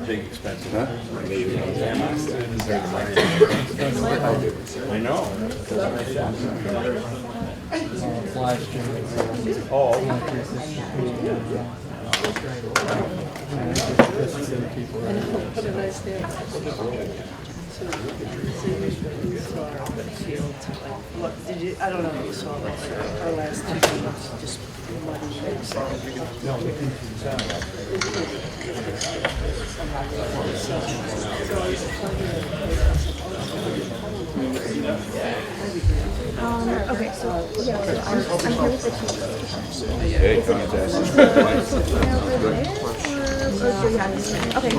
big expensive. Huh? I know. Live streaming. Oh, Put a nice day. What did you? I don't know if you saw, but our last 2 months just muddy. Okay, so yeah, so I'm here with the team. Hey, contest. Okay.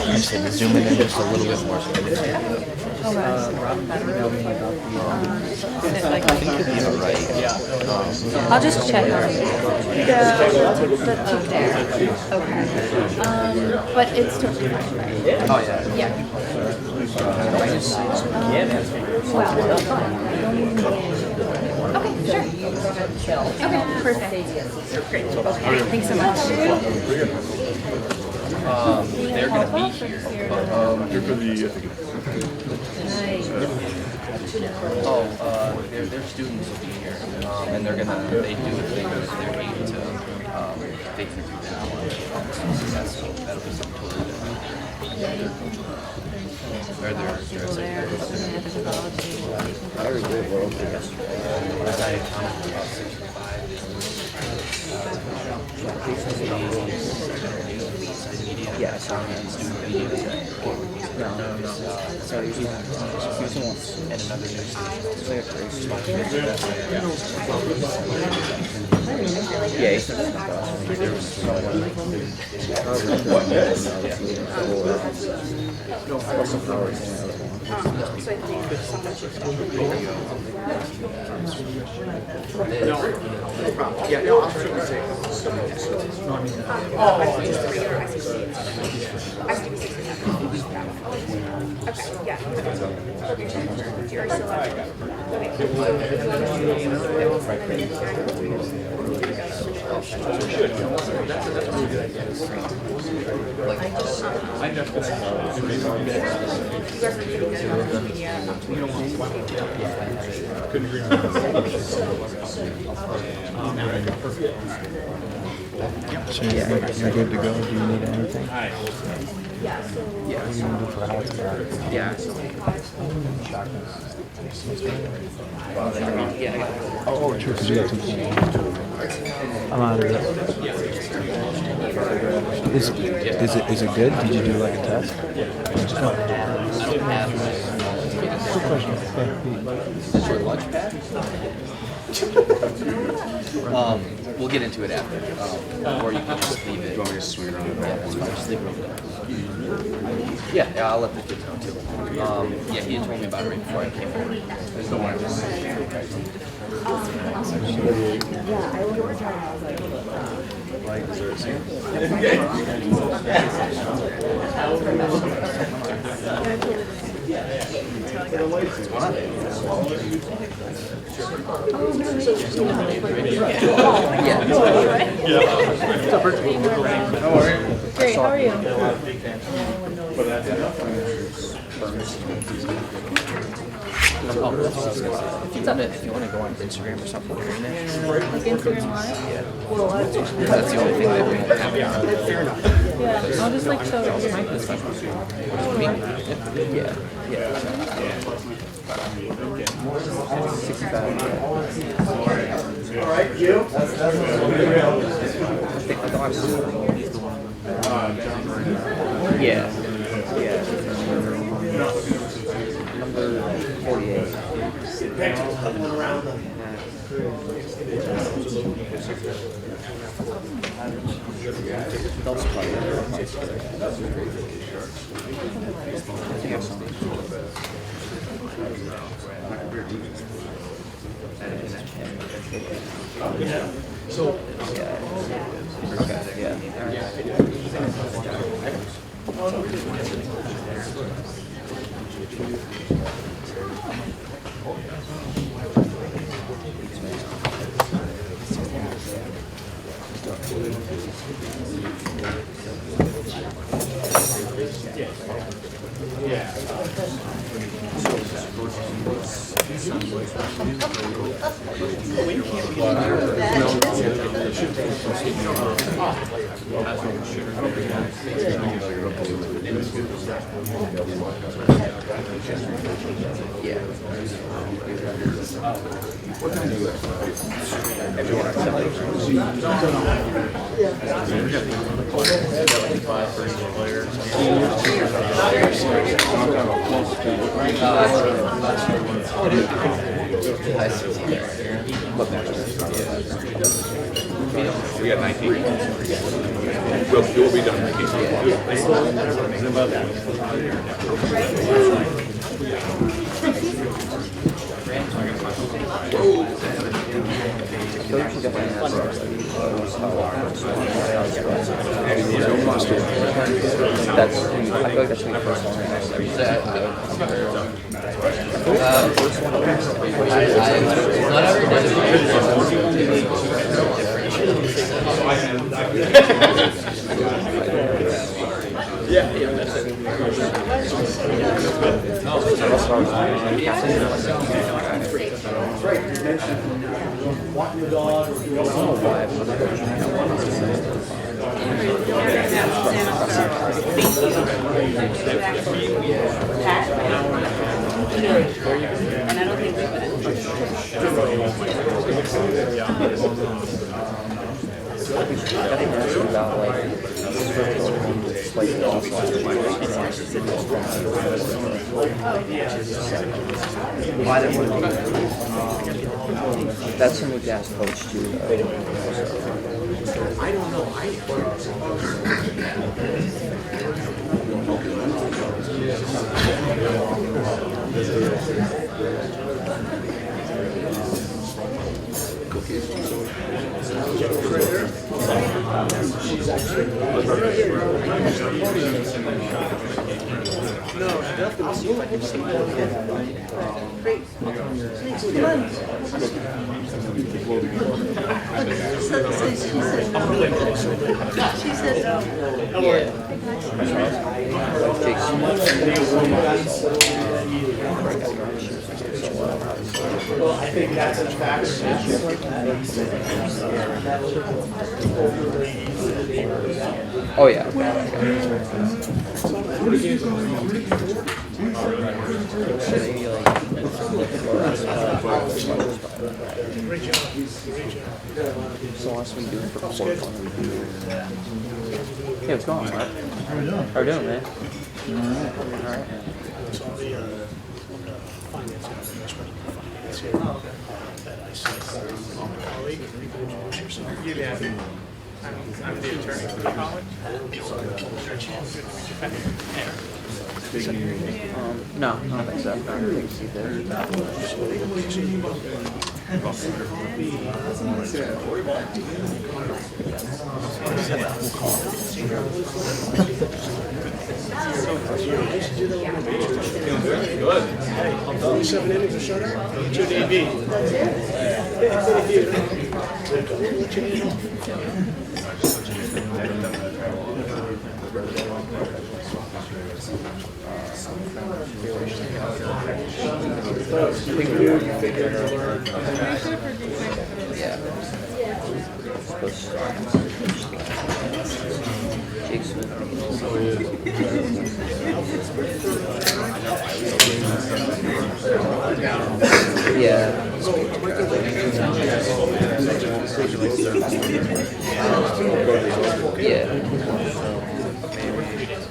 I said zoom in just a little bit more so I didn't hear you. I think you'll be alright. I'll just check on the there. Okay. But it's totally fine, right? Oh yeah. Yeah. Well, that's fine. Okay, sure. Okay, perfect. Great. Great. Thanks so much. They're gonna be here. You're for the Their students will be here, and they do a thing with their aid to take them through that. That'll be something totally different. Yeah, I saw him in student videos. No. So he was the one. And another new yeah, there was someone. So you're good to go? Do you need anything? Yeah. Oh, true, because you got some I'm out of it. Is it good? Did you do like a test? I don't have Quick question. Is your lunch pad? We'll get into it after. Or you can just leave it. You want me to swing around? Yeah, that's fine. Just leave it over there. Yeah, I'll let the kids know too. Yeah, he had told me about it right before I came over. There's no one just. Like dessert scene? Great, how are you? If you want to go on Instagram or something, you're in there. Like Instagram Live? That's the only thing that we have. Yeah, I'll just like show it here. Yeah. 65. All right, you. Yeah. Number 48. So, yeah. We got 19. We'll be done. That's, I feel like that should be the first one. Walking the dog or doing And I don't think we I think that's about like that's a new gas coach too. I don't know. No, that doesn't seem like it's great. Come on. She said well, I think that's a fact. Oh yeah. So last we do for Cortland. Hey, what's going on, Mark? How are you doing? How are you doing, man? All right. So the finance guy, here that I said, my colleague, introduce yourself. Yeah, I'm the attorney for the college. No, I don't think so. I don't think so Good. Only 7 innings of shutout? 2 DB.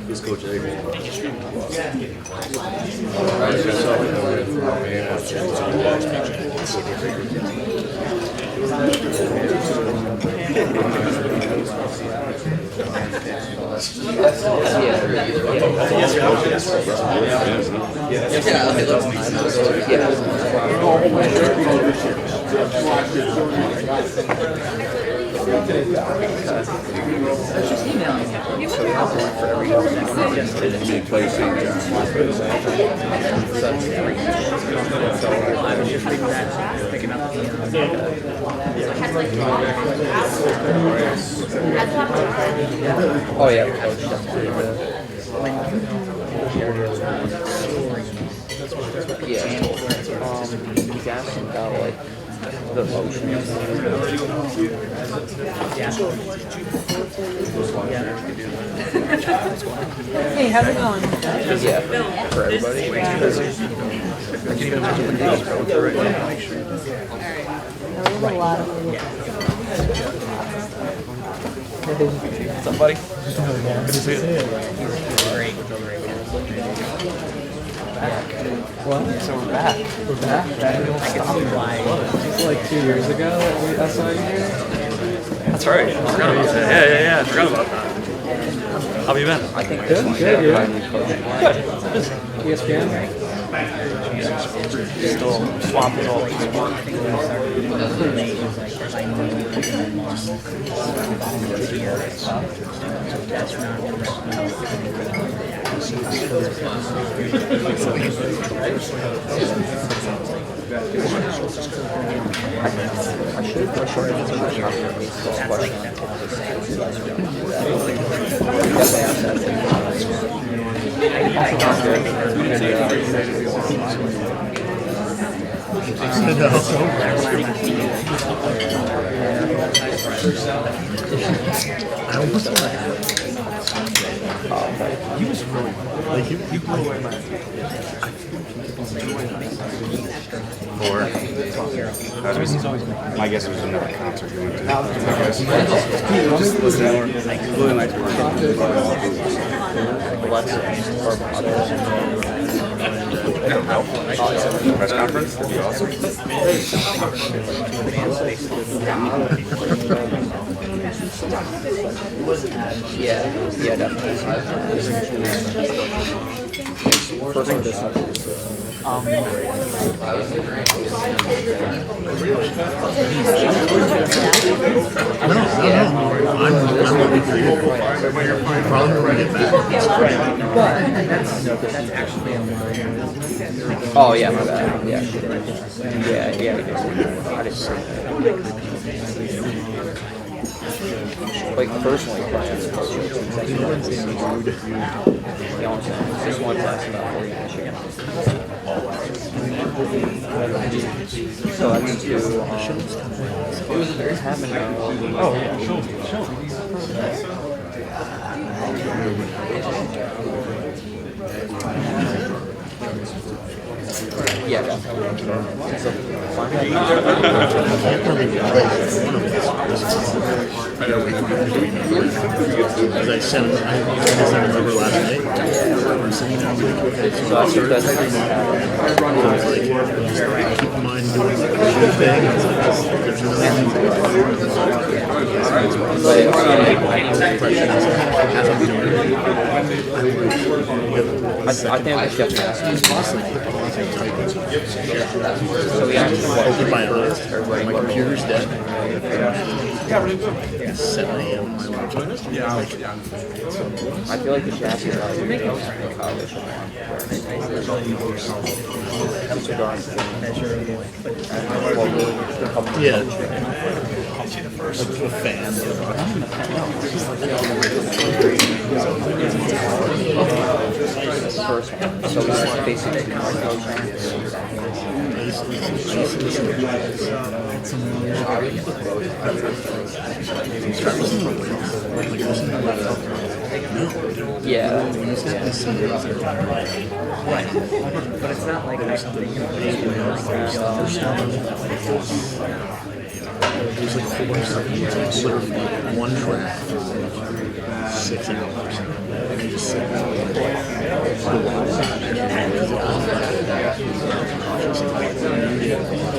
This coach Oh yeah, coach. when you do Yeah. He's asking about like the motions. Hey, how's it going? Yeah, for everybody. I can even imagine when David's going through it. There's a lot of What's up, buddy? Good to see you. Great. What? So we're back. We're back. I can see why. Just like 2 years ago, I saw you here. That's right. I forgot about that. Yeah. I forgot about that. How have you been? I think Good, good, yeah. Good. ESPN. Still swamped with all I almost want to have it. He was really like he blew away my. My guess was another concert you went to. Just listen. Really nice work. Press conference? That'd be awesome. Yeah, definitely. Oh yeah, my bad. Yeah, we did. I didn't see that. Like personally, plans. Just one class about Michigan. So I went to. It was a very happening. Oh yeah, show. Yeah. As I said, I remember last night. I'm sitting there, So I think that's keep in mind doing the good thing. There's I think I should have possible. So we actually Open my eyes. My computer's dead. 7 a.m. I feel like the Japanese guys are making college. Yeah. A fan. First one. So it's basically yeah. Right. But it's not like there's like a whole bunch of stuff. It's like literally one track for 6 hours. And you just sit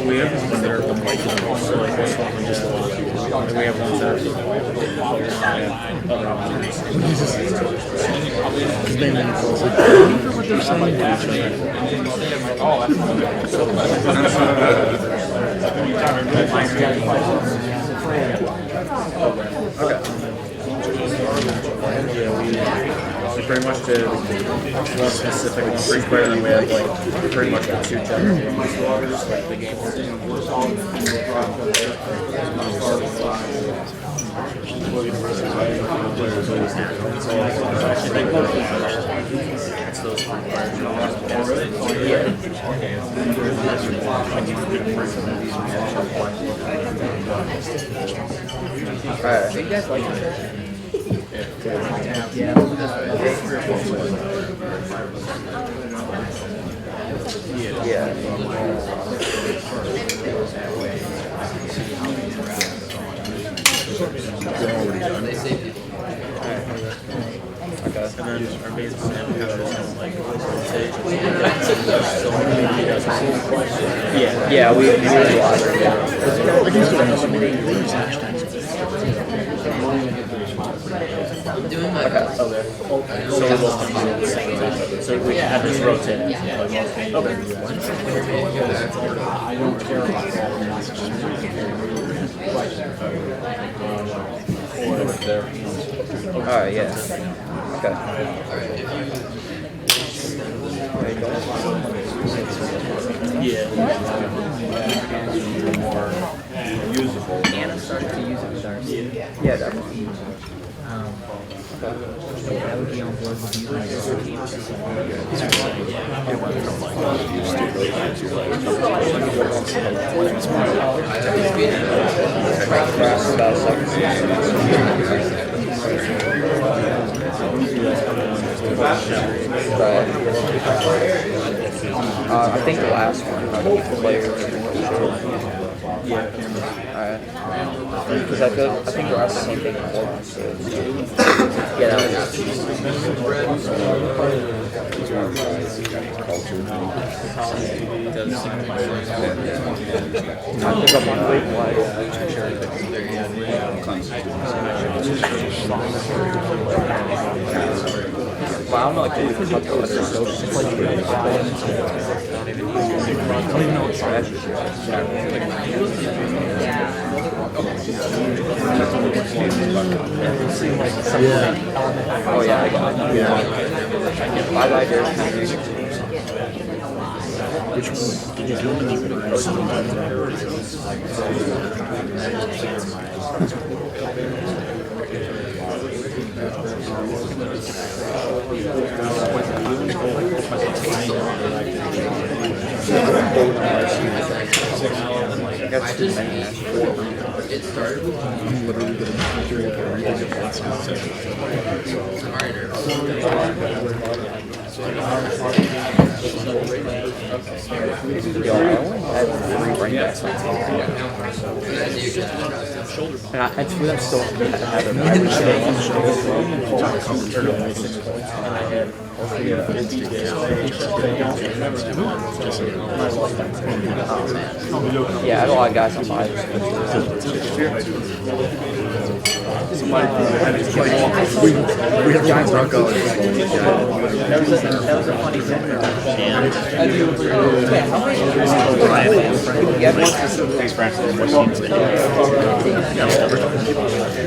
we have one there at the microphone, so like just we have one there. His name is like, I wonder what they're saying to each We pretty much did one specific free player, and we had like pretty much the 2 general games, like the game. It's those three Alright. So you guys like it? And then our base plan kind of just like rotate. Yeah, we do a lot. So we have this rotate. Alright, yeah. Okay. More usable. Anna started to use it with ours. Yeah, definitely. That would be on board with you guys. I think the last one, the players. Yeah. Alright. Because I think the last same thing before. So. Yeah, that was I think I'm on wait Well, I don't know, like, it's like, it's like, I don't even know what trash is. Oh yeah, I got it. Bye-bye, Derek. Which one did you do? It started. I'm literally going to drink everything at once. And I'm still yeah, I had a lot of guys on fire. We have giant Bronco. That was a funny thing.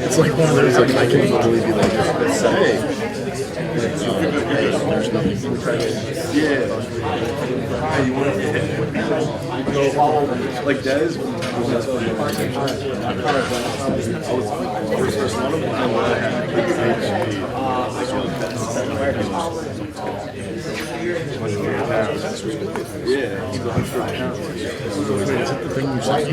It's like one of those, like, I can't believe you like this. Hey. There's nothing. Yeah. You want to like Dez. Yeah, he's 100 pounds. Is it the thing you said?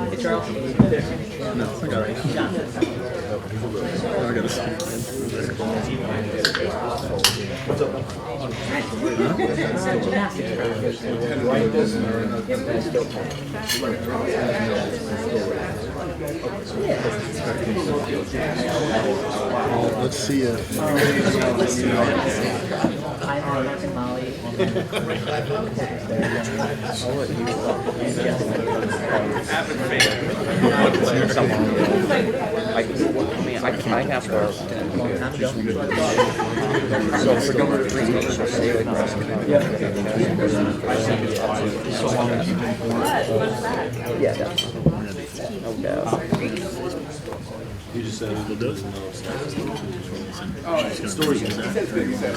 Hey, Charles. No, I got it. I got to see. Let's see if. I can ask her. So if we're going to 3 games, we'll stay like the rest of the time. Yeah, definitely. No doubt. You just said We'll do it. She's stories gonna is that.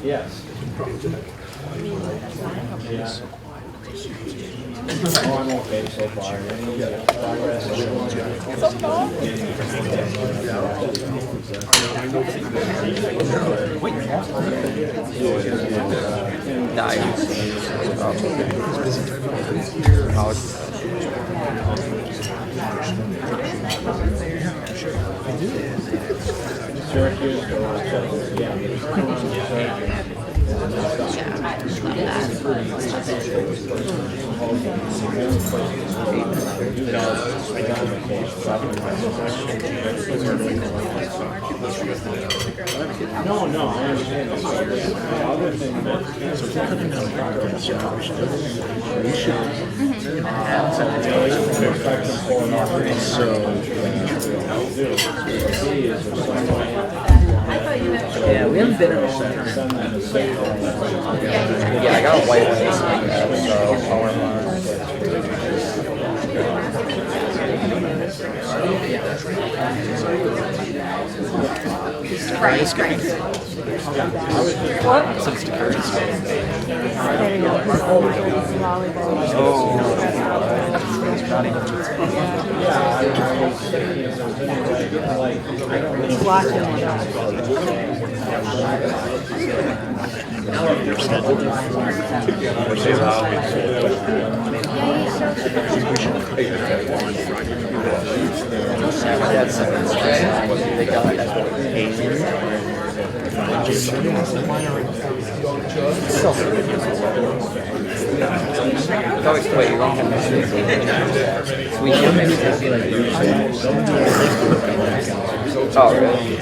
Yes. Oh, I'm okay so far. Progress. Syracuse or yeah. No, I understand. The other thing that cutting down progress, we should Yeah, we haven't been in a long time. Yeah, I got a white one like that, so I'll wear mine. Right. What? Since the current There you go. He's watching one. They got that. Oh, wait, you're wrong. We should maybe just be like, oh, really?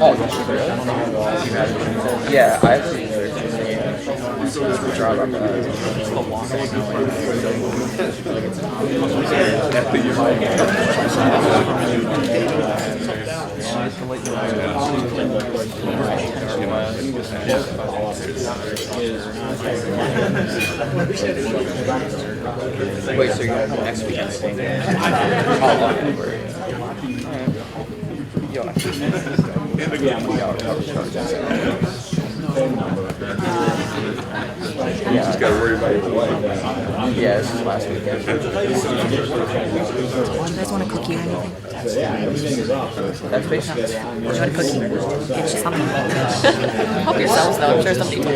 Oh, yeah, I actually forgot about that. Wait, so you're next weekend? You just gotta worry about your wife. Yeah, this is last weekend. Do you guys want a cookie or anything? That's basically Do you want a cookie? Get you something. Help yourselves though, I'm sure somebody will.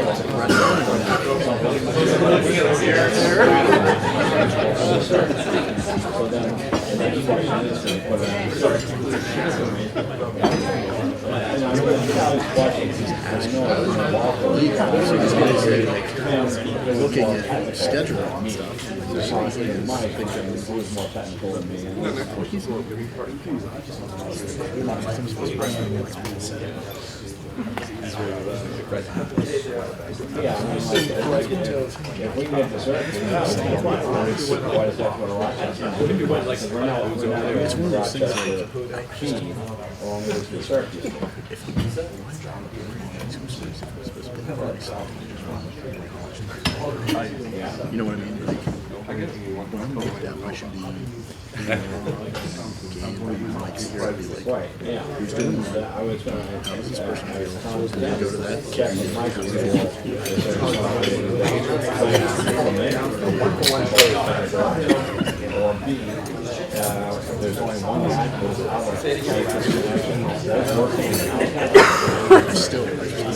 looking at schedule and stuff. It's one of those things you know what I mean? Like, when I'm get that, I should be game like here. I'd be like, who's doing that? How does this person feel? And then go to that. There's only one it's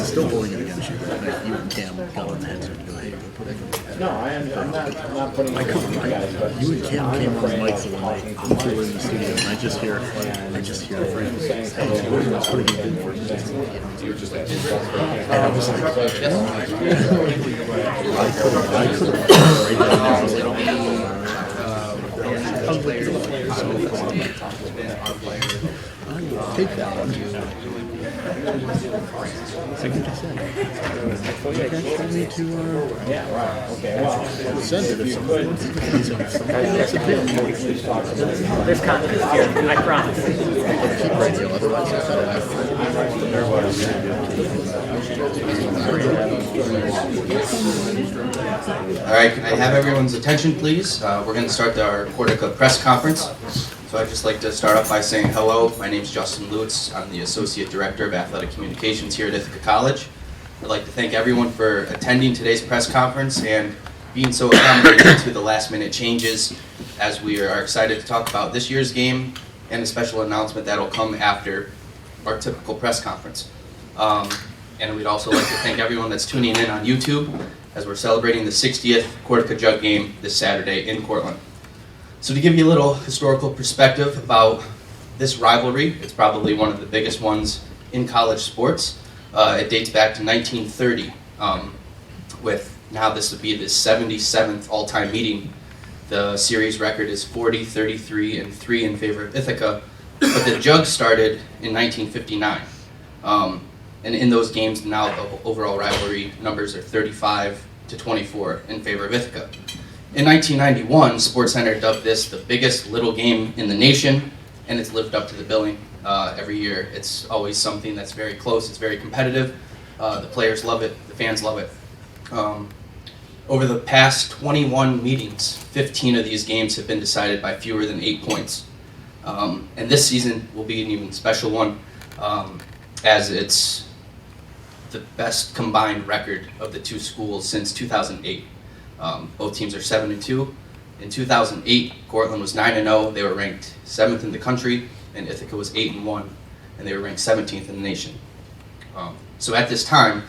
still holding it against you. Like, you and Cam got on the heads and go, hey, go put it. No, I'm not putting it on you guys, but You and Cam came on the mic the one night. We were in the studio, and I just hear Frank putting it in for you. And I was like, I could have right there. I was like, I will take that one. Like I said, I need to send it if someone wants it. There's confidence here, I promise. Keep radio, otherwise I All right, can I have everyone's attention, please? We're going to start our Cortaca press conference. So I'd just like to start off by saying hello. My name is Justin Lutz. I'm the Associate Director of Athletic Communications here at Ithaca College. I'd like to thank everyone for attending today's press conference and being so accommodating to the last-minute changes, as we are excited to talk about this year's game and a special announcement that will come after our typical press conference. And we'd also like to thank everyone that's tuning in on YouTube as we're celebrating the 60th Cortaca Jug game this Saturday in Cortland. So to give you a little historical perspective about this rivalry, it's probably one of the biggest ones in college sports. It dates back to 1930, with now this would be the 77th all-time meeting. The series record is 40, 33, and 3 in favor of Ithaca, but the Jug started in 1959. And in those games now the overall rivalry numbers are 35 to 24 in favor of Ithaca. In 1991, SportsCenter dubbed this the biggest little game in the nation, and it's lived up to the billing every year. It's always something that's very close, it's very competitive. The players love it, the fans love it. Over the past 21 meetings, 15 of these games have been decided by fewer than 8 points. And this season will be an even special one, as it's the best combined record of the two schools since 2008. Both teams are 7-2. In 2008, Cortland was 9-0. They were ranked 7th in the country, and Ithaca was 8-1, and they were ranked 17th in the nation. So at this time,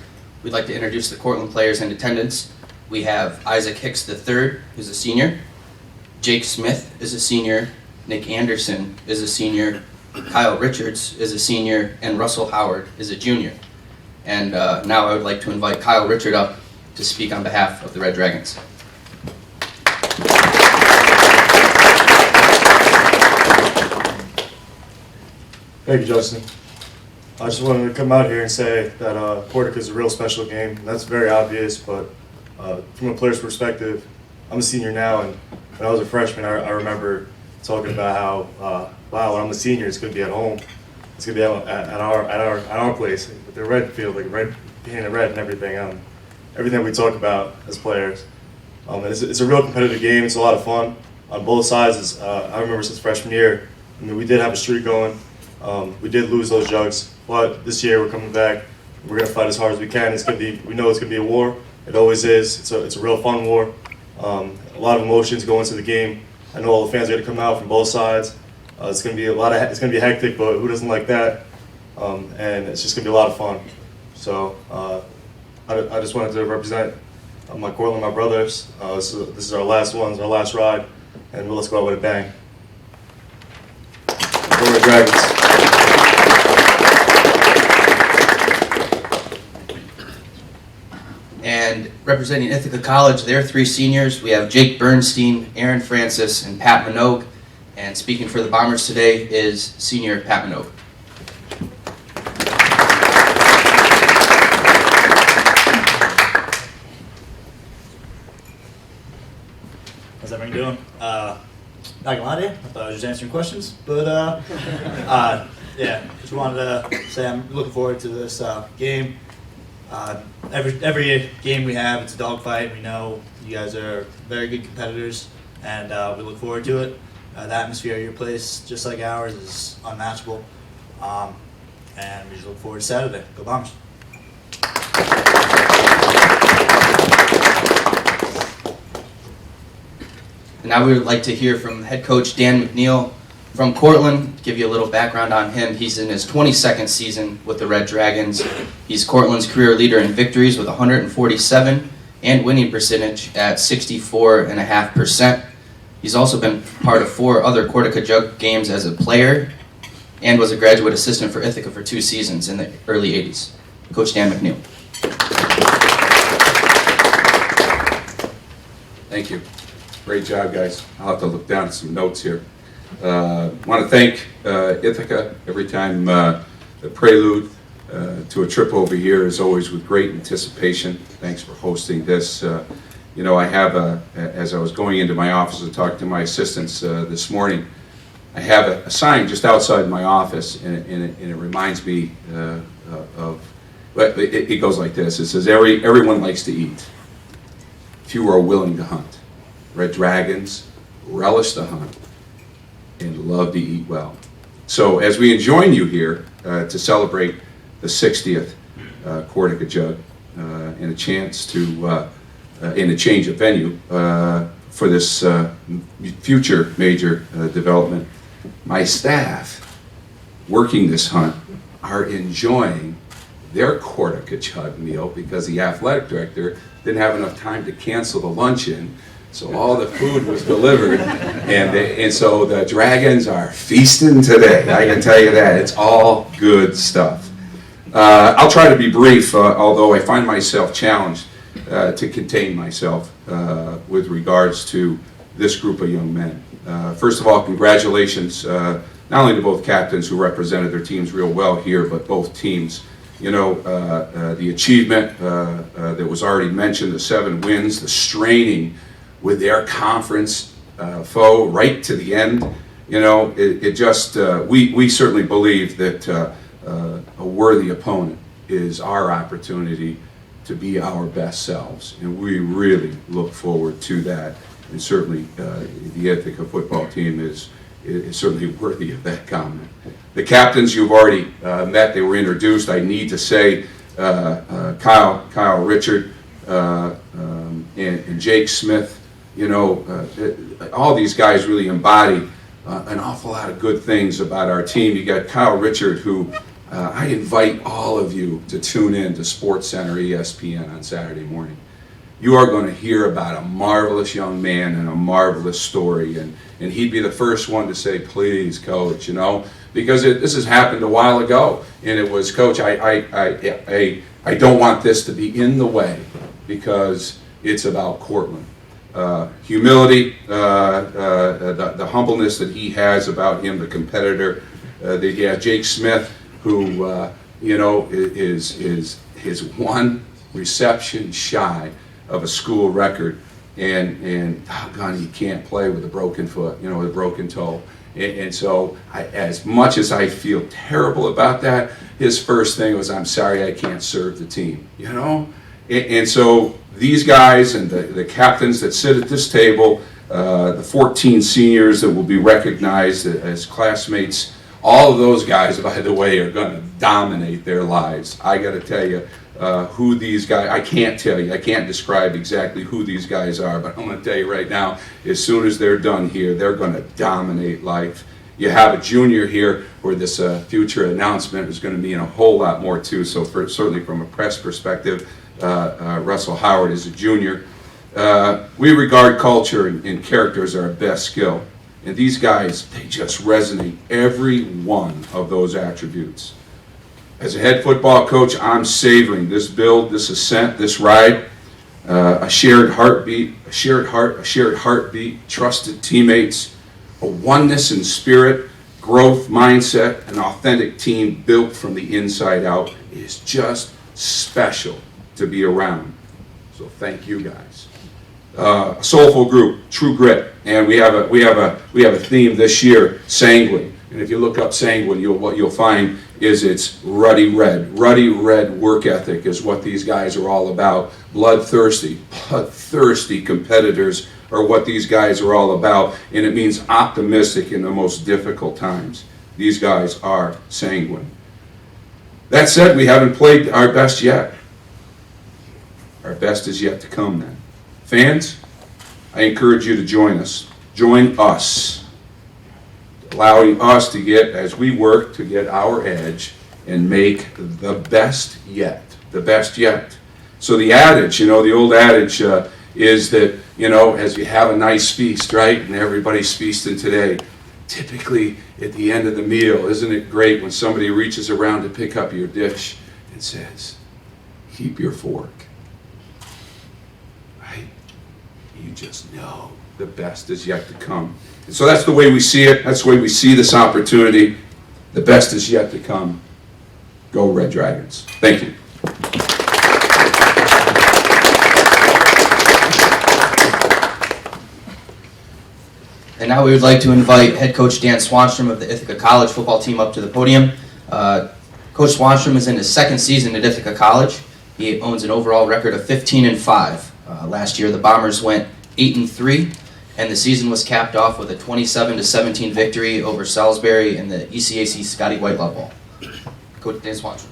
we'd like to introduce the Cortland players in attendance. We have Isaac Hicks III, who's a senior. Jake Smith is a senior. Nick Anderson is a senior. Kyle Richards is a senior, and Russell Howard is a junior. And now I would like to invite Kyle Richard up to speak on behalf of the Red Dragons. Thank you, Justin. I just wanted to come out here and say that Cortaca is a real special game. That's very obvious, but from a player's perspective, I'm a senior now, and when I was a freshman, I remember talking about how, wow, when I'm a senior, it's going to be at home. It's going to be at our place, with the red field, like red, painted red and everything. Everything we talk about as players. It's a real competitive game. It's a lot of fun on both sides. I remember since freshman year, I mean, we did have a streak going. We did lose those jugs, but this year we're coming back. We're going to fight as hard as we can. We know it's going to be a war. It always is. It's a real fun war. A lot of emotions go into the game. I know all the fans are going to come out from both sides. It's going to be it's going to be hectic, but who doesn't like that? And it's just going to be a lot of fun. So I just wanted to represent my Cortland, my brothers. So this is our last one, our last ride, and let's go out with a bang. Go Red Dragons. And representing Ithaca College, their 3 seniors, we have Jake Bernstein, Aaron Francis, and Pat Minogue. And speaking for the Bombers today is senior Pat Minogue. How's everyone doing? Not gonna lie to you, I thought I was just answering questions, but yeah, just wanted to say I'm looking forward to this game. Every game we have, it's a dogfight. We know you guys are very good competitors, and we look forward to it. The atmosphere at your place, just like ours, is unmatchable, and we just look forward to Saturday. Go Bombers! And now we would like to hear from head coach Dan McNeil From Cortland, give you a little background on him. He's in his 22nd season with the Red Dragons. He's Cortland's career leader in victories with 147 and winning percentage at 64.5%. He's also been part of 4 other Cortaca Jug games as a player and was a graduate assistant for Ithaca for 2 seasons in the early 80s. Coach Dan McNeil. Thank you. Great job, guys. I'll have to look down at some notes here. I want to thank Ithaca. Every time the prelude to a trip over here is always with great anticipation. Thanks for hosting this. You know, I have as I was going into my office to talk to my assistants this morning, I have a sign just outside my office, and it reminds me of, it goes like this. It says, everyone likes to eat. Few are willing to hunt. Red Dragons relish the hunt and love to eat well. So as we join you here to celebrate the 60th Cortaca Jug and a chance to, in a change of venue for this future major development, my staff working this hunt are enjoying their Cortaca Jug meal because the athletic director didn't have enough time to cancel the luncheon, so all the food was delivered, and so the Dragons are feasting today. I can tell you that. It's all good stuff. I'll try to be brief, although I find myself challenged to contain myself with regards to this group of young men. First of all, congratulations not only to both captains who represented their teams real well here, but both teams. You know, the achievement that was already mentioned, the 7 wins, the straining with their conference foe right to the end. You know, it just, we certainly believe that a worthy opponent is our opportunity to be our best selves, and we really look forward to that. And certainly the Ithaca football team is certainly worthy of that comment. The captains you've already met, they were introduced. I need to say Kyle Richard and Jake Smith, you know, all these guys really embody an awful lot of good things about our team. You got Kyle Richard, who I invite all of you to tune in to SportsCenter ESPN on Saturday morning. You are going to hear about a marvelous young man and a marvelous story, and he'd be the first one to say, please, Coach, you know, because this has happened a while ago, and it was, Coach, I don't want this to be in the way because it's about Cortland. Humility, the humbleness that he has about him, the competitor. Jake Smith, who you know is one reception shy of a school record, and doggone, he can't play with a broken foot, you know, with a broken toe. And so, as much as I feel terrible about that, his first thing was, I'm sorry I can't serve the team, you know? And so, these guys and the captains that sit at this table, the 14 seniors that will be recognized as classmates, all of those guys, by the way, are going to dominate their lives. I got to tell you who these guys, I can't tell you, I can't describe exactly who these guys are, but I'm going to tell you right now, as soon as they're done here, they're going to dominate life. You have a junior here where this future announcement is going to mean a whole lot more too, so certainly from a press perspective, Russell Howard is a junior. We regard culture and character as our best skill. And these guys, they just resonate every one of those attributes. As a head football coach, I'm savoring this build, this ascent, this ride, a shared heartbeat, a shared heartbeat, trusted teammates, a oneness in spirit, growth mindset, an authentic team built from the inside out. It is just special to be around. So thank you guys. A soulful group, true grit, and we have a theme this year, sanguine. And if you look up sanguine, what you'll find is it's ruddy red work ethic is what these guys are all about. Bloodthirsty competitors are what these guys are all about, and it means optimistic in the most difficult times. These guys are sanguine. That said, we haven't played our best yet. Our best is yet to come then. Fans, I encourage you to join us. Join us allowing us to get, as we work to get our edge and make the best yet. The best yet. So the adage, the old adage is that, as you have a nice feast, right, and everybody's feasting today, typically at the end of the meal, isn't it great when somebody reaches around to pick up your dish and says, keep your fork, right? You just know the best is yet to come. And so that's the way we see it. That's the way we see this opportunity. The best is yet to come. Go Red Dragons. Thank you. And now we would like to invite head coach Dan Swanstrom of the Ithaca College football team up to the podium. Coach Swanstrom is in his second season at Ithaca College. He owns an overall record of 15-5. Last year the Bombers went 8-3, and the season was capped off with a 27-17 victory over Salisbury in the ECAC Scotty White Love Bowl. Coach Dan Swanstrom.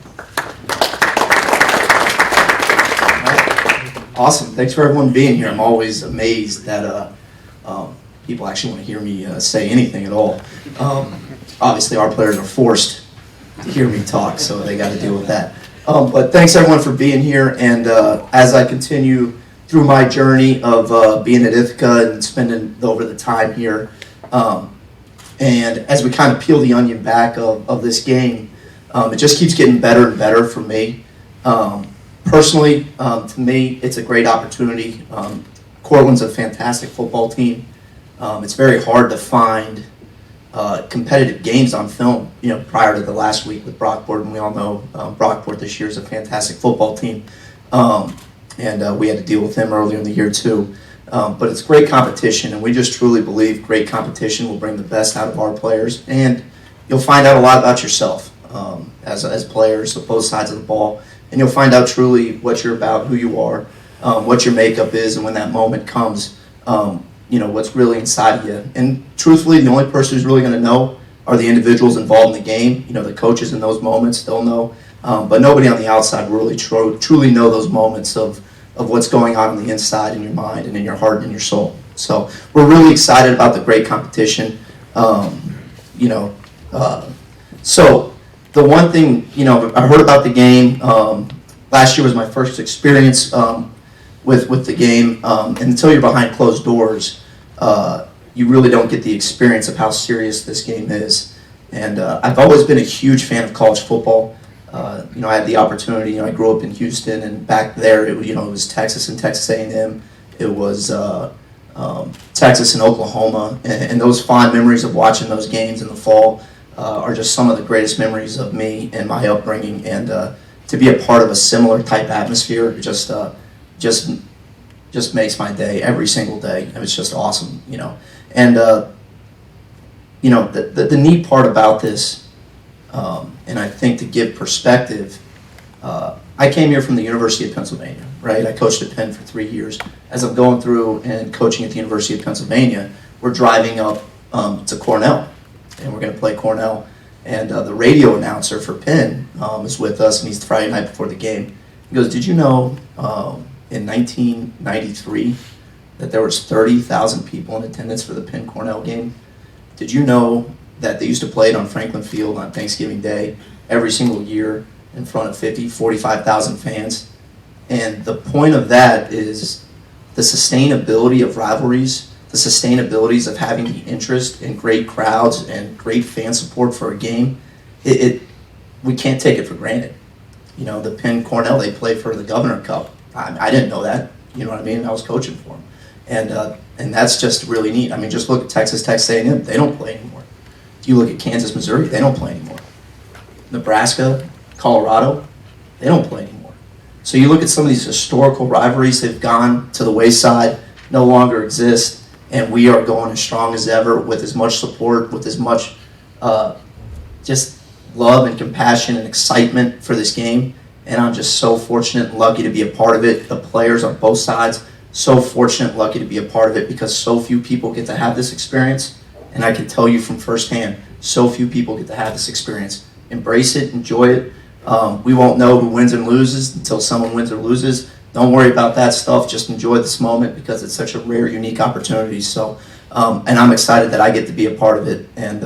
Awesome. Thanks for everyone being here. I'm always amazed that people actually want to hear me say anything at all. Obviously, our players are forced to hear me talk, so they got to deal with that. But thanks everyone for being here, and as I continue through my journey of being at Ithaca and spending over the time here, and as we kind of peel the onion back of this game, it just keeps getting better and better for me. Personally, to me, it's a great opportunity. Cortland's a fantastic football team. It's very hard to find competitive games on film, prior to the last week with Brockport, and we all know Brockport this year is a fantastic football team, and we had to deal with them earlier in the year too. But it's great competition, and we just truly believe great competition will bring the best out of our players, and you'll find out a lot about yourself as players of both sides of the ball, and you'll find out truly what you're about, who you are, what your makeup is, and when that moment comes, what's really inside of you. And truthfully, the only person who's really going to know are the individuals involved in the game. The coaches in those moments, they'll know. But nobody on the outside will really truly know those moments of what's going on the inside in your mind and in your heart and in your soul. So we're really excited about the great competition. So the one thing, I heard about the game. Last year was my first experience with the game, and until you're behind closed doors, you really don't get the experience of how serious this game is. And I've always been a huge fan of college football. I had the opportunity. I grew up in Houston, and back there, it was Texas and Texas A&M. It was Texas and Oklahoma, and those fond memories of watching those games in the fall are just some of the greatest memories of me and my upbringing. And to be a part of a similar type atmosphere, just makes my day every single day. And it's just awesome, And the neat part about this, and I think to give perspective, I came here from the University of Pennsylvania, right? I coached at Penn for 3 years. As I'm going through and coaching at the University of Pennsylvania, we're driving up to Cornell, and we're going to play Cornell. And the radio announcer for Penn is with us, and he's Friday night before the game. He goes, "Did you know in 1993 that there was 30,000 people in attendance for the Penn Cornell game? Did you know that they used to play it on Franklin Field on Thanksgiving Day every single year in front of 45,000 fans?" And the point of that is the sustainability of rivalries, the sustainabilities of having the interest in great crowds and great fan support for a game. We can't take it for granted. The Penn Cornell, they play for the Governor Cup. I didn't know that. You know what I mean? I was coaching for them, and that's just really neat. I mean, just look at Texas A&M. They don't play anymore. You look at Kansas, Missouri. They don't play anymore. Nebraska, Colorado, they don't play anymore. So you look at some of these historical rivalries, they've gone to the wayside, no longer exist, and we are going as strong as ever with as much support, with as much just love and compassion and excitement for this game. And I'm just so fortunate and lucky to be a part of it. The players on both sides, so fortunate and lucky to be a part of it, because so few people get to have this experience. And I can tell you from firsthand, so few people get to have this experience. Embrace it, enjoy it. We won't know who wins and loses until someone wins or loses. Don't worry about that stuff. Just enjoy this moment, because it's such a rare, unique opportunity. So And I'm excited that I get to be a part of it, and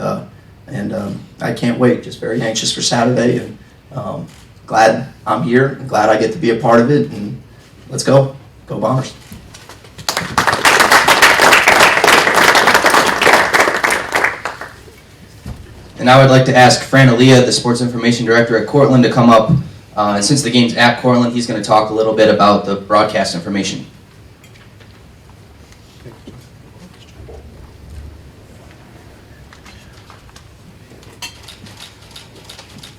I can't wait. Just very anxious for Saturday, and glad I'm here, and glad I get to be a part of it, and let's go. Go Bombers. And now I'd like to ask Fran Aaliyah, the Sports Information Director at Cortland, to come up. And since the game's at Cortland, he's going to talk a little bit about the broadcast information.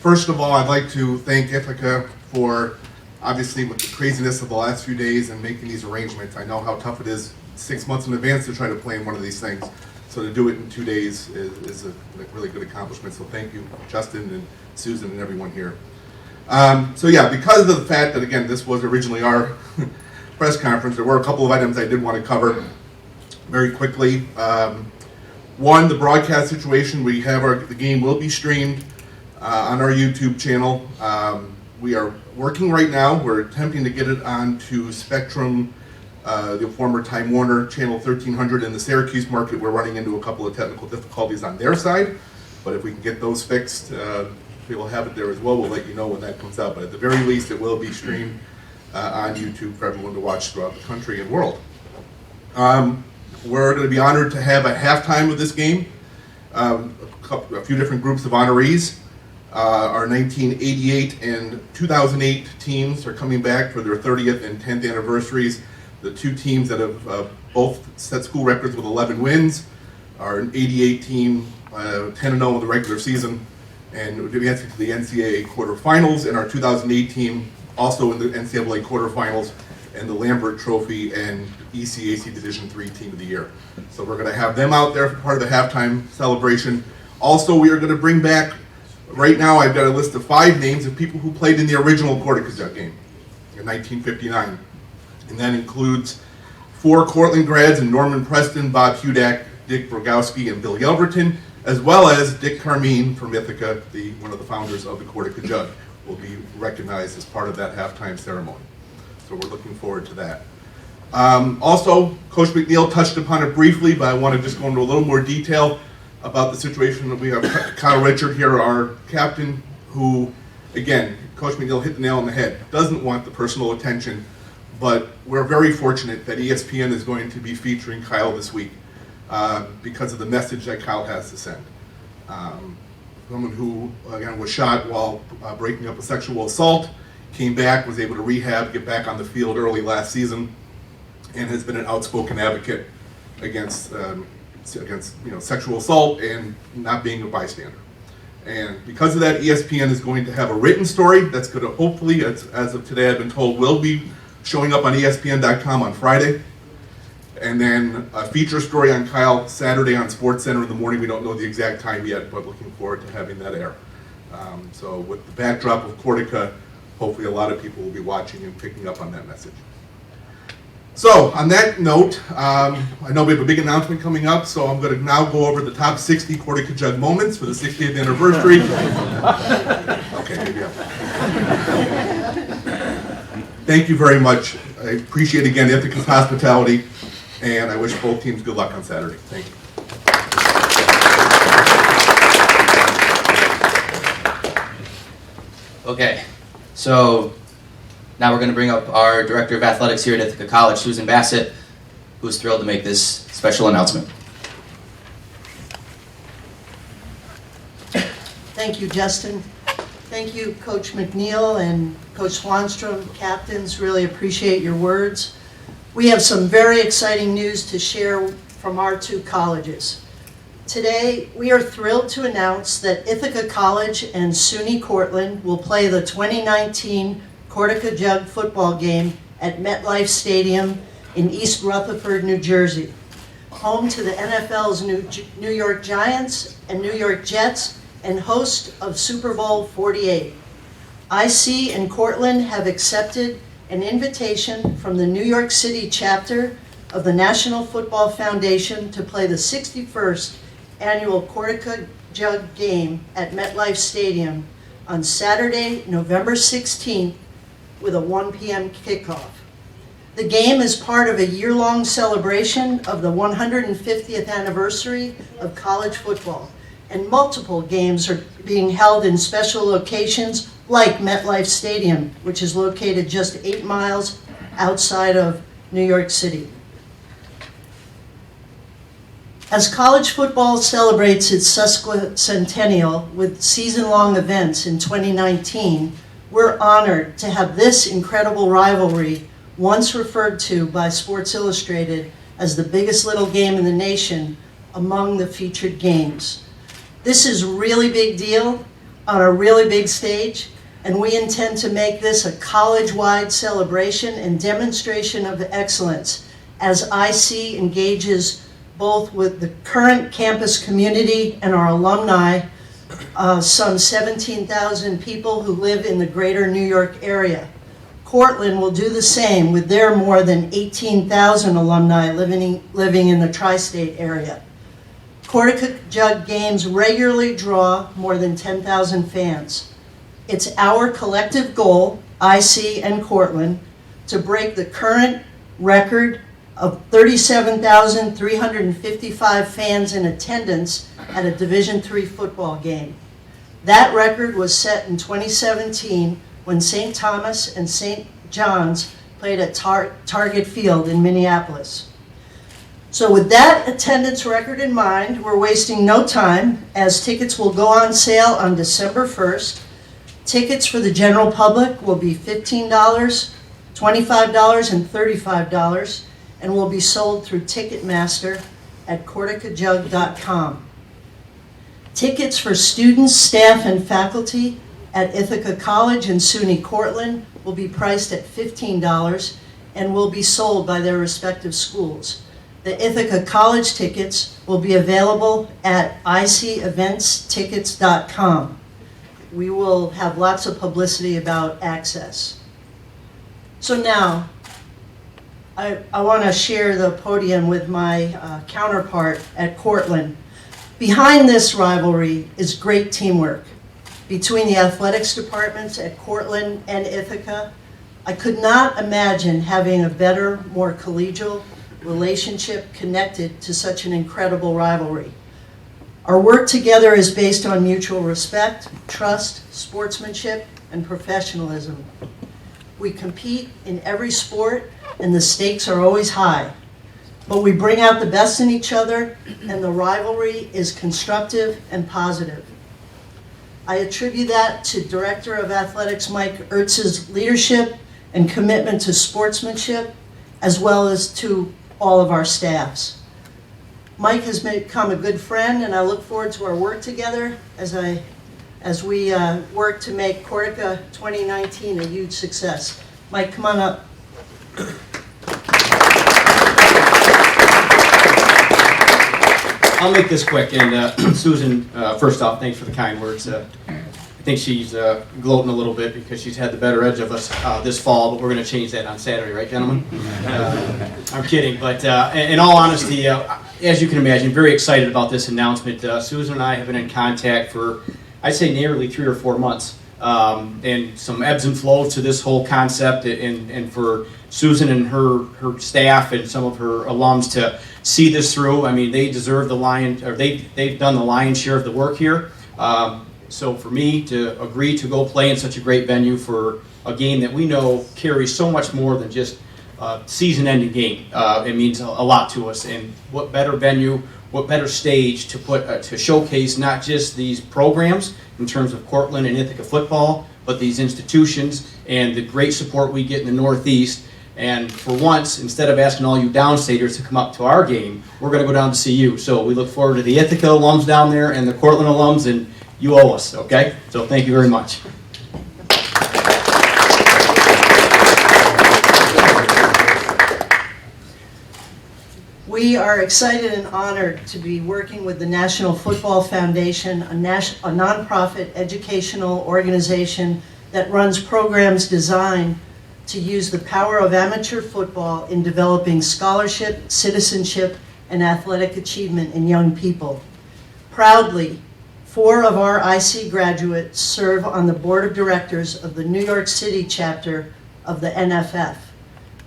First of all, I'd like to thank Ithaca for, obviously, with the craziness of the last few days and making these arrangements. I know how tough it is 6 months in advance to try to plan one of these things. So to do it in 2 days is a really good accomplishment. So thank you, Justin and Susan and everyone here. So yeah, because of the fact that, again, this was originally our press conference, there were a couple of items I did want to cover very quickly. One, the broadcast situation. We have the game will be streamed on our YouTube channel. We are working right now. We're attempting to get it onto Spectrum, the former Time Warner channel 1300 in the Syracuse market. We're running into a couple of technical difficulties on their side, but if we can get those fixed, we will have it there as well. We'll let you know when that comes out, but at the very least, it will be streamed on YouTube for everyone to watch throughout the country and world. We're going to be honored to have a halftime of this game. A few different groups of honorees. Our 1988 and 2008 teams are coming back for their 30th and 10th anniversaries. The two teams that have both set school records with 11 wins. Our 88 team, 10-0 in the regular season, and advancing to the NCAA quarterfinals, and our 2008 team also in the NCAA quarterfinals and the Lambert Trophy and ECAC Division III Team of the Year. So we're going to have them out there for part of the halftime celebration. Also, we are going to bring back, right now I've got a list of 5 names of people who played in the original Cortaca game in 1959. And that includes 4 Cortland grads in Norman Preston, Bob Hudak, Dick Rogowski, and Bill Yelverton, as well as Dick Carmine from Ithaca, one of the founders of the Cortaca Jug, will be recognized as part of that halftime ceremony. So we're looking forward to that. Also, Coach McNeil touched upon it briefly, but I want to just go into a little more detail about the situation that we have. Kyle Richard here, our captain, who, again, Coach McNeil hit the nail on the head, doesn't want the personal attention, but we're very fortunate that ESPN is going to be featuring Kyle this week because of the message that Kyle has to send. Someone who, again, was shot while breaking up a sexual assault, came back, was able to rehab, get back on the field early last season, and has been an outspoken advocate against sexual assault and not being a bystander. And because of that, ESPN is going to have a written story that's going to hopefully, as of today I've been told, will be showing up on ESPN.com on Friday. And then a feature story on Kyle Saturday on SportsCenter in the morning. We don't know the exact time yet, but looking forward to having that air. So with the backdrop of Cortaca, hopefully a lot of people will be watching and picking up on that message. So on that note, I know we have a big announcement coming up, so I'm going to now go over the top 60 Cortaca Jug moments for the 60th anniversary. Okay, maybe Thank you very much. I appreciate, again, Ithaca's hospitality, and I wish both teams good luck on Saturday. Thank you. Okay, so now we're going to bring up our Director of Athletics here at Ithaca College, Susan Bassett, who is thrilled to make this special announcement. Thank you, Justin. Thank you, Coach McNeil and Coach Swanstrom, captains. Really appreciate your words. We have some very exciting news to share from our 2 colleges. Today, we are thrilled to announce that Ithaca College and SUNY Cortland will play the 2019 Cortaca Jug football game at MetLife Stadium in East Rutherford, New Jersey, home to the NFL's New York Giants and New York Jets and host of Super Bowl 48. IC and Cortland have accepted an invitation from the New York City chapter of the National Football Foundation to play the 61st annual Cortaca Jug game at MetLife Stadium on Saturday, November 16th with a 1 p.m. kickoff. The game is part of a year-long celebration of the 150th anniversary of college football, and multiple games are being held in special locations like MetLife Stadium, which is located just 8 miles outside of New York City. As college football celebrates its sesquicentennial with season-long events in 2019, we're honored to have this incredible rivalry, once referred to by Sports Illustrated as the biggest little game in the nation, among the featured games. This is a really big deal on a really big stage, and we intend to make this a college-wide celebration and demonstration of excellence as IC engages both with the current campus community and our alumni, some 17,000 people who live in the greater New York area. Cortland will do the same with their more than 18,000 alumni living in the tri-state area. Cortaca Jug games regularly draw more than 10,000 fans. It's our collective goal, IC and Cortland, to break the current record of 37,355 fans in attendance at a Division III football game. That record was set in 2017 when St. Thomas and St. John's played at Target Field in Minneapolis. So with that attendance record in mind, we're wasting no time, as tickets will go on sale on December 1st. Tickets for the general public will be $15, $25, and $35, and will be sold through Ticketmaster at cortacajug.com. Tickets for students, staff, and faculty at Ithaca College and SUNY Cortland will be priced at $15 and will be sold by their respective schools. The Ithaca College tickets will be available at iceventstickets.com. We will have lots of publicity about access. So now, I want to share the podium with my counterpart at Cortland. Behind this rivalry is great teamwork between the athletics departments at Cortland and Ithaca. I could not imagine having a better, more collegial relationship connected to such an incredible rivalry. Our work together is based on mutual respect, trust, sportsmanship, and professionalism. We compete in every sport, and the stakes are always high. But we bring out the best in each other, and the rivalry is constructive and positive. I attribute that to Director of Athletics Mike Ertz's leadership and commitment to sportsmanship, as well as to all of our staffs. Mike has become a good friend, and I look forward to our work together as we work to make Cortaca 2019 a huge success. Mike, come on up. I'll make this quick, and Susan, first off, thanks for the kind words. I think she's gloating a little bit because she's had the better edge of us this fall, but we're going to change that on Saturday, right, gentlemen? I'm kidding, but in all honesty, as you can imagine, very excited about this announcement. Susan and I have been in contact for, I'd say, nearly 3 or 4 months, and some ebbs and flows to this whole concept, and for Susan and her staff and some of her alums to see this through. I mean, they deserve they've done the lion's share of the work here. So for me to agree to go play in such a great venue for a game that we know carries so much more than just a season-ending game, it means a lot to us. And what better venue, what better stage to put to showcase not just these programs in terms of Cortland and Ithaca football, but these institutions and the great support we get in the Northeast. And for once, instead of asking all you downstaters to come up to our game, we're going to go down to see you. So we look forward to the Ithaca alums down there and the Cortland alums, and you owe us, okay? So thank you very much. We are excited and honored to be working with the National Football Foundation, a nonprofit educational organization that runs programs designed to use the power of amateur football in developing scholarship, citizenship, and athletic achievement in young people. Proudly, 4 of our IC graduates serve on the board of directors of the New York City chapter of the NFF.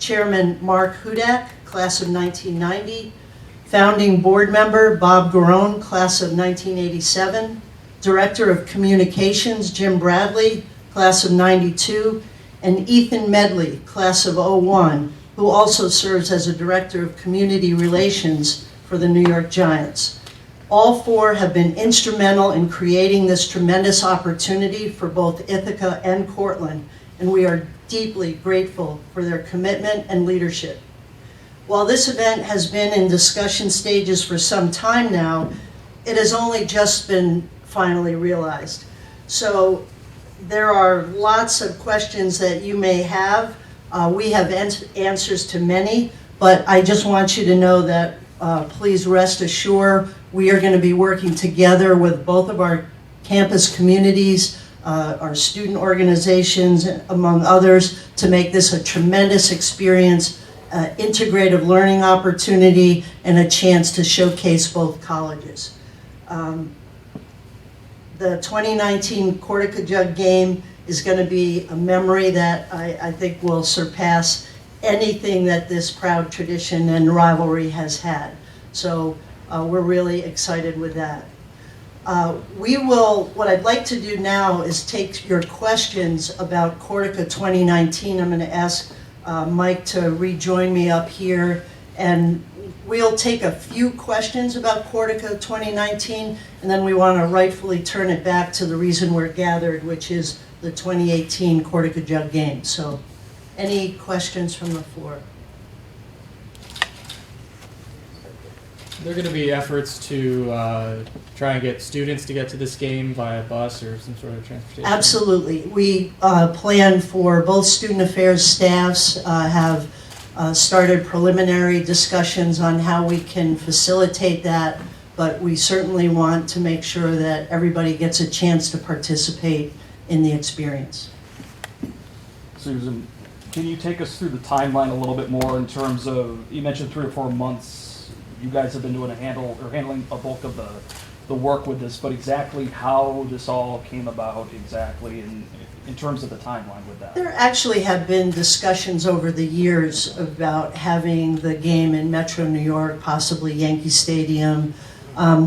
Chairman Mark Hudak, class of 1990. Founding board member Bob Garone, class of 1987. Director of Communications Jim Bradley, class of 92. And Ethan Medley, class of 01, who also serves as a Director of Community Relations for the New York Giants. All four have been instrumental in creating this tremendous opportunity for both Ithaca and Cortland, and we are deeply grateful for their commitment and leadership. While this event has been in discussion stages for some time now, it has only just been finally realized. So there are lots of questions that you may have. We have answers to many, but I just want you to know that please rest assured we are going to be working together with both of our campus communities, our student organizations, among others, to make this a tremendous experience, integrative learning opportunity, and a chance to showcase both colleges. The 2019 Cortaca Jug game is going to be a memory that I think will surpass anything that this proud tradition and rivalry has had. So we're really excited with that. What I'd like to do now is take your questions about Cortaca 2019. I'm going to ask Mike to rejoin me up here, and we'll take a few questions about Cortaca 2019, and then we want to rightfully turn it back to the reason we're gathered, which is the 2018 Cortaca Jug game. So any questions from the floor? Are there going to be efforts to try and get students to get to this game via bus or some sort of transportation? Absolutely. We plan for both student affairs staffs have started preliminary discussions on how we can facilitate that, but we certainly want to make sure that everybody gets a chance to participate in the experience. Susan, can you take us through the timeline a little bit more in terms of, you mentioned 3 or 4 months, you guys have been doing handling a bulk of the work with this, but exactly how this all came about exactly in terms of the timeline with that? There actually have been discussions over the years about having the game in Metro New York, possibly Yankee Stadium.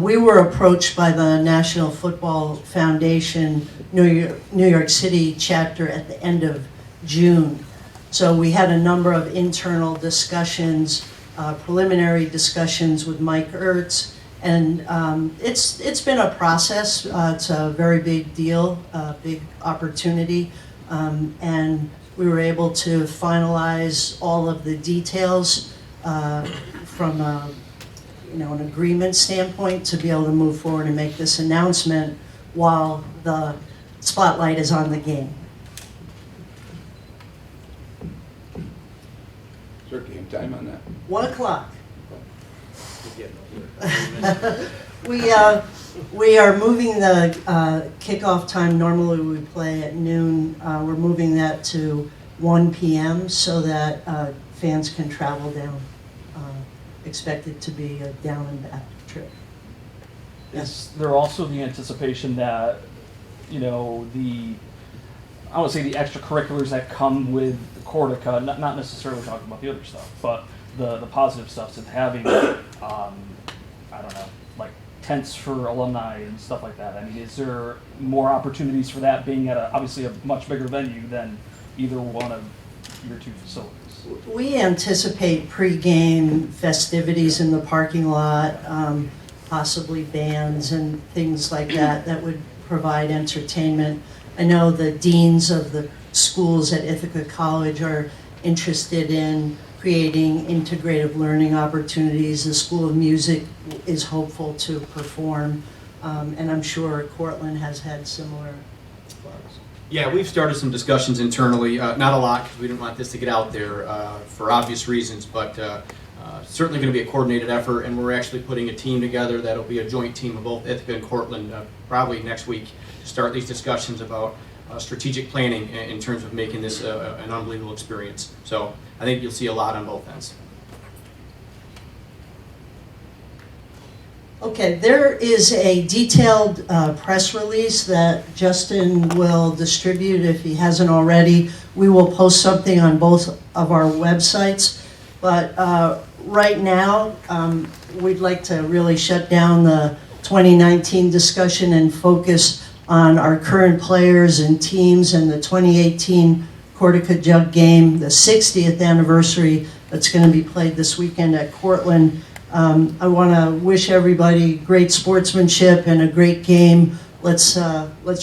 We were approached by the National Football Foundation New York City chapter at the end of June. So we had a number of internal discussions, preliminary discussions with Mike Ertz, and it's been a process. It's a very big deal, big opportunity, and we were able to finalize all of the details from an agreement standpoint to be able to move forward and make this announcement while the spotlight is on the game. Is there game time on that? 1 o'clock. We are moving the kickoff time. Normally we play at noon. We're moving that to 1 p.m. so that fans can travel down. Expected to be a down and back trip. Is there also the anticipation that, I want to say the extracurriculars that come with Cortaca, not necessarily talking about the other stuff, but the positive stuff of having, like tents for alumni and stuff like that. I mean, is there more opportunities for that being at obviously a much bigger venue than either one of your 2 facilities? We anticipate pre-game festivities in the parking lot, possibly bands and things like that would provide entertainment. I know the deans of the schools at Ithaca College are interested in creating integrative learning opportunities. The School of Music is hopeful to perform, and I'm sure Cortland has had similar clubs. Yeah, we've started some discussions internally, not a lot because we didn't want this to get out there for obvious reasons, but certainly going to be a coordinated effort, and we're actually putting a team together that'll be a joint team of both Ithaca and Cortland probably next week to start these discussions about strategic planning in terms of making this an unbelievable experience. So I think you'll see a lot on both ends. Okay, there is a detailed press release that Justin will distribute if he hasn't already. We will post something on both of our websites. But right now, we'd like to really shut down the 2019 discussion and focus on our current players and teams and the 2018 Cortaca Jug game, the 60th anniversary that's going to be played this weekend at Cortland. I want to wish everybody great sportsmanship and a great game. Let's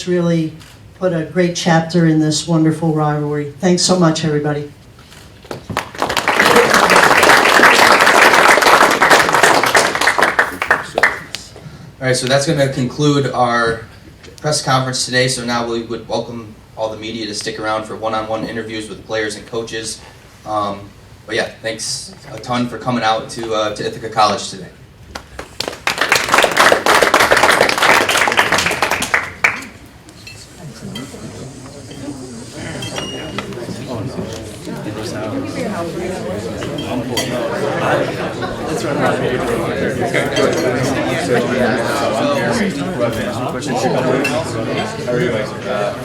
really put a great chapter in this wonderful rivalry. Thanks so much, everybody. All right, so that's going to conclude our press conference today. So now we would welcome all the media to stick around for one-on-one interviews with players and coaches. But yeah, thanks a ton for coming out to Ithaca College today.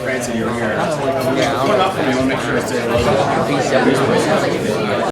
Francie, you're here. Yeah, I'll make sure it's